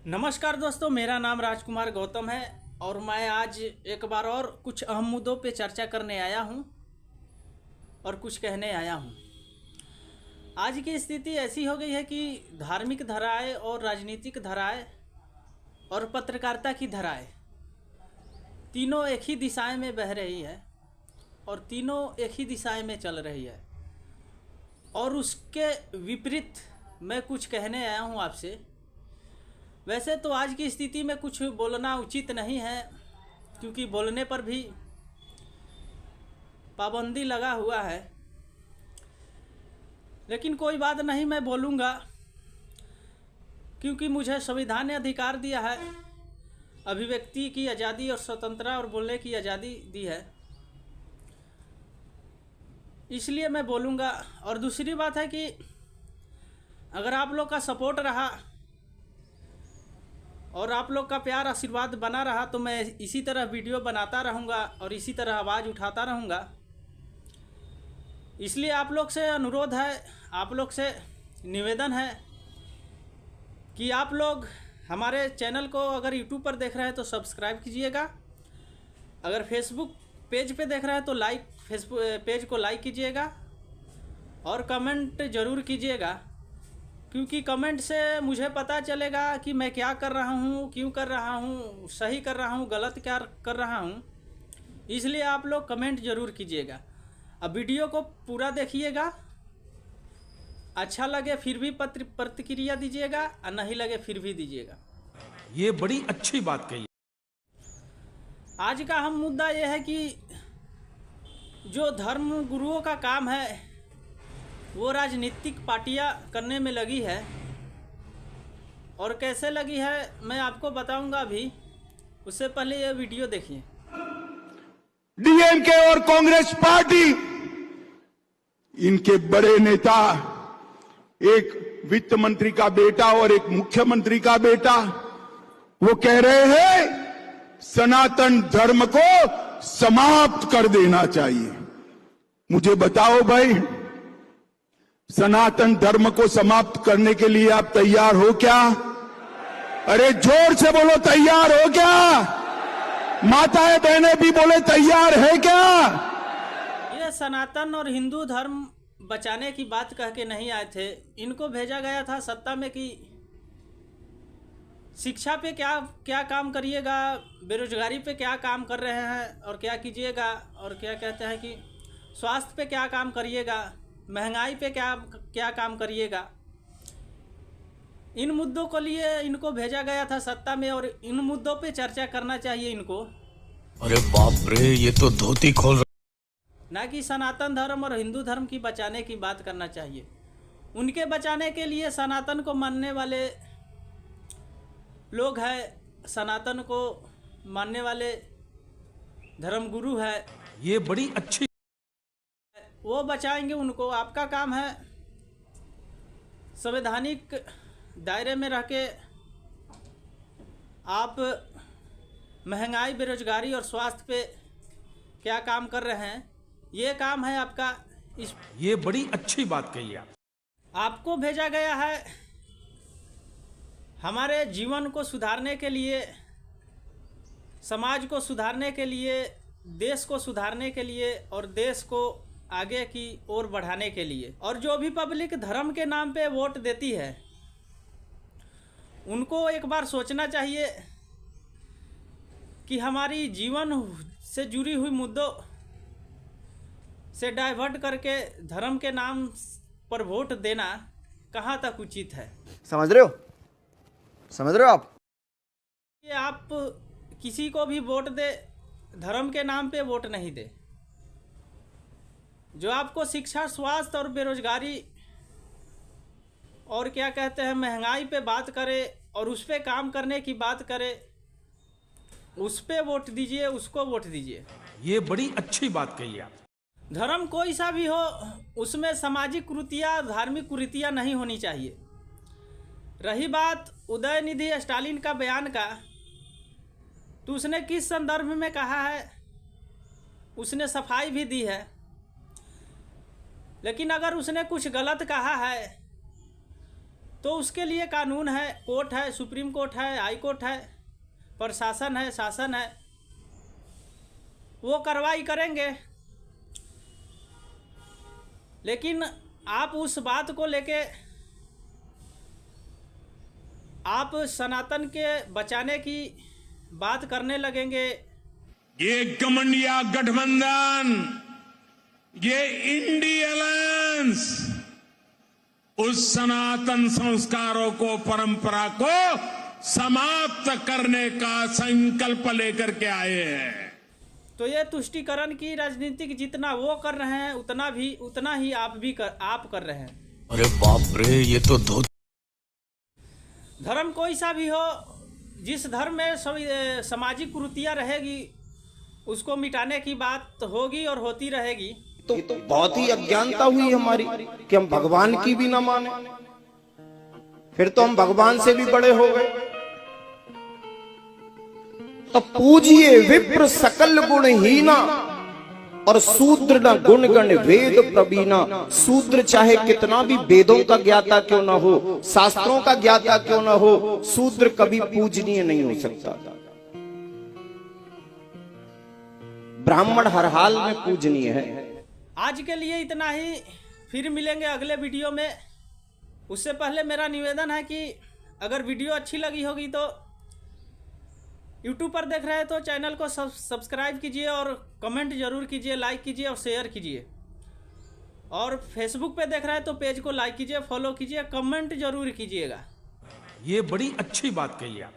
नमस्कार दोस्तों, मेरा नाम राजकुमार गौतम है और मैं आज एक बार और कुछ अहम मुद्दों पे चर्चा करने आया हूं और कुछ कहने आया हूं। आज की स्थिति ऐसी हो गई है कि धार्मिक धाराएं और राजनीतिक धाराएं और पत्रकारिता की धाराएं तीनों एक ही दिशाएं में बह रही है और तीनों एक ही दिशाएं में चल रही है। और उसके विपरीत मैं कुछ कहने आया हूं आपसे। वैसे तो आज की स्थिति में कुछ बोलना उचित नहीं है, क्योंकि बोलने पर भी पाबंदी लगा हुआ है, लेकिन कोई बात नहीं, मैं बोलूँगा, क्योंकि मुझे संविधान ने अधिकार दिया है, अभिव्यक्ति की आज़ादी और स्वतंत्रता और बोलने की आज़ादी दी है, इसलिए मैं बोलूँगा। और दूसरी बात है कि अगर आप लोग का सपोर्ट रहा और आप लोग का प्यार आशीर्वाद बना रहा तो मैं इसी तरह वीडियो बनाता रहूँगा और इसी तरह आवाज़ उठाता रहूँगा। इसलिए आप लोग से अनुरोध है, आप लोग से निवेदन है कि आप लोग हमारे चैनल को अगर यूट्यूब पर देख रहे हैं तो सब्सक्राइब कीजिएगा, अगर फेसबुक पेज पे देख रहे हैं तो फेसबुक पेज को लाइक कीजिएगा और कमेंट ज़रूर कीजिएगा, क्योंकि कमेंट से मुझे पता चलेगा कि मैं क्या कर रहा हूँ, क्यों कर रहा हूँ, सही कर रहा हूँ, गलत क्या कर रहा हूँ। इसलिए आप लोग कमेंट ज़रूर कीजिएगा। अब वीडियो को पूरा देखिएगा, अच्छा लगे फिर भी प्रतिक्रिया दीजिएगा और नहीं लगे फिर भी दीजिएगा। ये बड़ी अच्छी बात कही। आज का अहम मुद्दा यह है कि जो धर्म गुरुओं का काम है वो राजनीतिक पार्टियां करने में लगी है। और कैसे लगी है मैं आपको बताऊंगा अभी, उससे पहले ये वीडियो देखिए। डीएमके और कांग्रेस पार्टी, इनके बड़े नेता, एक वित्त मंत्री का बेटा और एक मुख्यमंत्री का बेटा, वो कह रहे हैं सनातन धर्म को समाप्त कर देना चाहिए। मुझे बताओ भाई, सनातन धर्म को समाप्त करने के लिए आप तैयार हो क्या? अरे जोर से बोलो, तैयार हो क्या? माताएं बहनें भी बोले तैयार है क्या? ये सनातन और हिंदू धर्म बचाने की बात कह के नहीं आए थे। इनको भेजा गया था सत्ता में कि शिक्षा पे क्या क्या काम करिएगा, बेरोजगारी पे क्या काम कर रहे हैं और क्या कीजिएगा, और क्या कहते हैं कि स्वास्थ्य पे क्या काम करिएगा, महंगाई पे क्या काम करिएगा। इन मुद्दों को लिए इनको भेजा गया था सत्ता में और इन मुद्दों पे चर्चा करना चाहिए इनको। अरे बाप रे, ये तो धोती खोल रहा। ना कि सनातन धर्म और हिंदू धर्म की बचाने की बात करना चाहिए। उनके बचाने के लिए सनातन को मानने वाले लोग हैं, सनातन को मानने वाले धर्मगुरु है, ये बड़ी अच्छी, वो बचाएंगे उनको। आपका काम है संवैधानिक दायरे में रह के आप महंगाई, बेरोजगारी और स्वास्थ्य पे क्या काम कर रहे हैं, ये काम है आपका। ये बड़ी अच्छी बात कही आप। आपको भेजा गया है हमारे जीवन को सुधारने के लिए, समाज को सुधारने के लिए, देश को सुधारने के लिए और देश को आगे की ओर बढ़ाने के लिए। और जो भी पब्लिक धर्म के नाम पे वोट देती है उनको एक बार सोचना चाहिए कि हमारी जीवन से जुड़ी हुई मुद्दों से डाइवर्ट करके धर्म के नाम पर वोट देना कहाँ तक उचित है। समझ रहे हो आप? कि आप किसी को भी वोट दे, धर्म के नाम पे वोट नहीं दे। जो आपको शिक्षा, स्वास्थ्य और बेरोजगारी और क्या कहते हैं महंगाई पे बात करे और उस पे काम करने की बात करे, उस पे वोट दीजिए, उसको वोट दीजिए। ये बड़ी अच्छी बात कही आप। धर्म कोई सा भी हो, उसमें सामाजिक कुरीतियाँ, धार्मिक कुरीतियाँ नहीं होनी चाहिए। रही बात उदयनिधि स्टालिन का बयान का, तो उसने किस संदर्भ में कहा है, उसने सफाई भी दी है। लेकिन अगर उसने कुछ गलत कहा है तो उसके लिए कानून है, कोर्ट है, सुप्रीम कोर्ट है, हाई कोर्ट है, प्रशासन है, शासन है, वो कार्रवाई करेंगे। लेकिन आप उस बात को लेके आप सनातन के बचाने की बात करने लगेंगे। ये घमंडिया गठबंधन, ये इंडी अलायंस उस सनातन संस्कारों को, परंपरा को समाप्त करने का संकल्प लेकर के आए हैं। तो ये तुष्टीकरण की राजनीति जितना वो कर रहे हैं उतना ही आप कर रहे हैं। अरे बाप रे, ये तो धोती। धर्म कोई सा भी हो, जिस धर्म में सामाजिक कुरीतियां रहेगी उसको मिटाने की बात होगी और होती रहेगी। तो बहुत ही अज्ञानता हुई हमारी कि हम भगवान की भी ना माने, फिर तो हम भगवान से भी बड़े हो गए। तो पूजिए विप्र सकल गुणहीना और शूद्र न गुण गण वेद प्रवीणा। शूद्र चाहे कितना भी वेदों का ज्ञाता क्यों ना हो, शास्त्रों का ज्ञाता क्यों ना हो, शूद्र कभी पूजनीय नहीं हो सकता। ब्राह्मण हर हाल में पूजनीय है। आज के लिए इतना ही, फिर मिलेंगे अगले वीडियो में। उससे पहले मेरा निवेदन है कि अगर वीडियो अच्छी लगी होगी तो यूट्यूब पर देख रहे हैं तो चैनल को सब्सक्राइब कीजिए और कमेंट जरूर कीजिए, लाइक कीजिए और शेयर कीजिए। और फेसबुक पे देख रहे हैं तो पेज को लाइक कीजिए, फॉलो कीजिए, कमेंट जरूर कीजिएगा। ये बड़ी अच्छी बात कही आप।